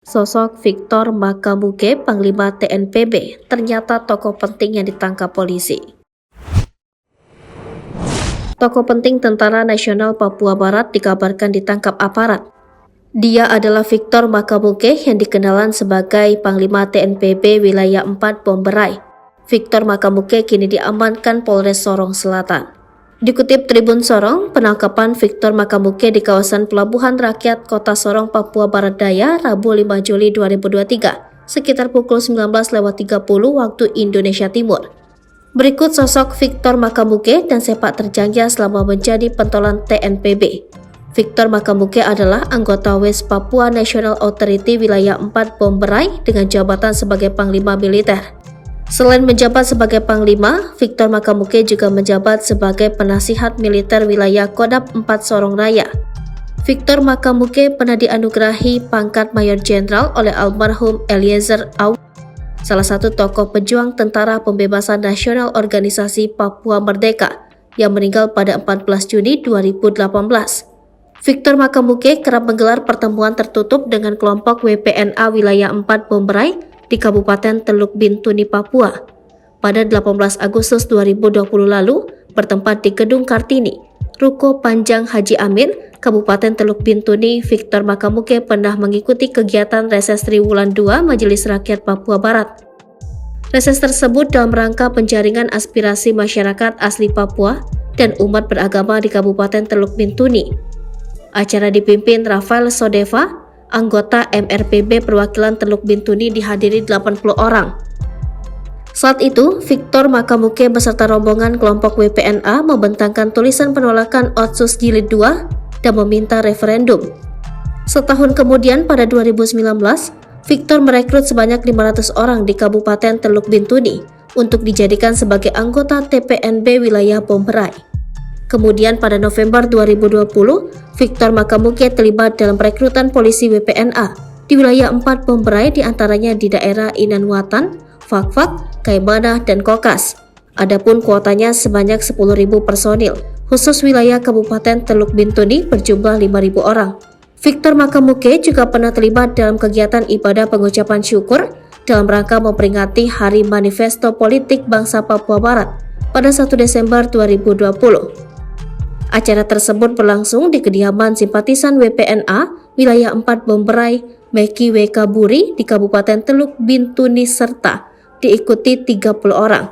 Sosok Victor Makamuke, Panglima TNPB, ternyata tokoh penting yang ditangkap polisi. Tokoh penting Tentara Nasional Papua Barat dikabarkan ditangkap aparat. Dia adalah Victor Makamuke yang dikenalan sebagai Panglima TNPB Wilayah 4 Bomberai. Victor Makamuke kini diamankan Polres Sorong Selatan. Dikutip Tribun Sorong, penangkapan Victor Makamuke di kawasan Pelabuhan Rakyat Kota Sorong, Papua Barat Daya, Rabu 5 Juli 2023, sekitar pukul 19.30 waktu Indonesia Timur. Berikut sosok Victor Makamuke dan sepak terjangnya selama menjadi pentolan TNPB. Victor Makamuke adalah anggota West Papua National Authority Wilayah 4 Bomberai dengan jabatan sebagai Panglima Militer. Selain menjabat sebagai Panglima, Victor Makamuke juga menjabat sebagai penasihat militer wilayah Kodam 4 Sorong Raya. Victor Makamuke pernah dianugerahi pangkat Mayor Jenderal oleh almarhum Eliezer Aw, salah satu tokoh pejuang Tentara Pembebasan Nasional Organisasi Papua Merdeka yang meninggal pada 14 Juni 2018. Victor Makamuke kerap menggelar pertemuan tertutup dengan kelompok WPNA Wilayah 4 Bomberai di Kabupaten Teluk Bintuni, Papua. Pada 18 Agustus 2020 lalu, bertempat di Gedung Kartini, Ruko Panjang Haji Amin, Kabupaten Teluk Bintuni, Victor Makamuke pernah mengikuti kegiatan reses Triwulan 2 Majelis Rakyat Papua Barat. Reses tersebut dalam rangka penjaringan aspirasi masyarakat asli Papua dan umat beragama di Kabupaten Teluk Bintuni. Acara dipimpin Rafael Sodeva, anggota MRPB perwakilan Teluk Bintuni, dihadiri 80 orang. Saat itu, Victor Makamuke beserta rombongan kelompok WPNA membentangkan tulisan penolakan Otsus Jilid 2 dan meminta referendum. Setahun kemudian pada 2019, Victor merekrut sebanyak 500 orang di Kabupaten Teluk Bintuni untuk dijadikan sebagai anggota TPNB wilayah Bomberai. Kemudian pada November 2020, Victor Makamuke terlibat dalam perekrutan polisi WPNA di wilayah 4 Bomberai, diantaranya di daerah Inanwatan, Fakfak, Kaimana, dan Kokas. Adapun kuotanya sebanyak 10.000 personil, khusus wilayah Kabupaten Teluk Bintuni berjumlah 5.000 orang. Victor Makamuke juga pernah terlibat dalam kegiatan ibadah pengucapan syukur dalam rangka memperingati Hari Manifesto Politik Bangsa Papua Barat pada 1 Desember 2020. Acara tersebut berlangsung di kediaman simpatisan WPNA Wilayah 4 Bomberai, Meki Wekaburi di Kabupaten Teluk Bintuni serta diikuti 30 orang.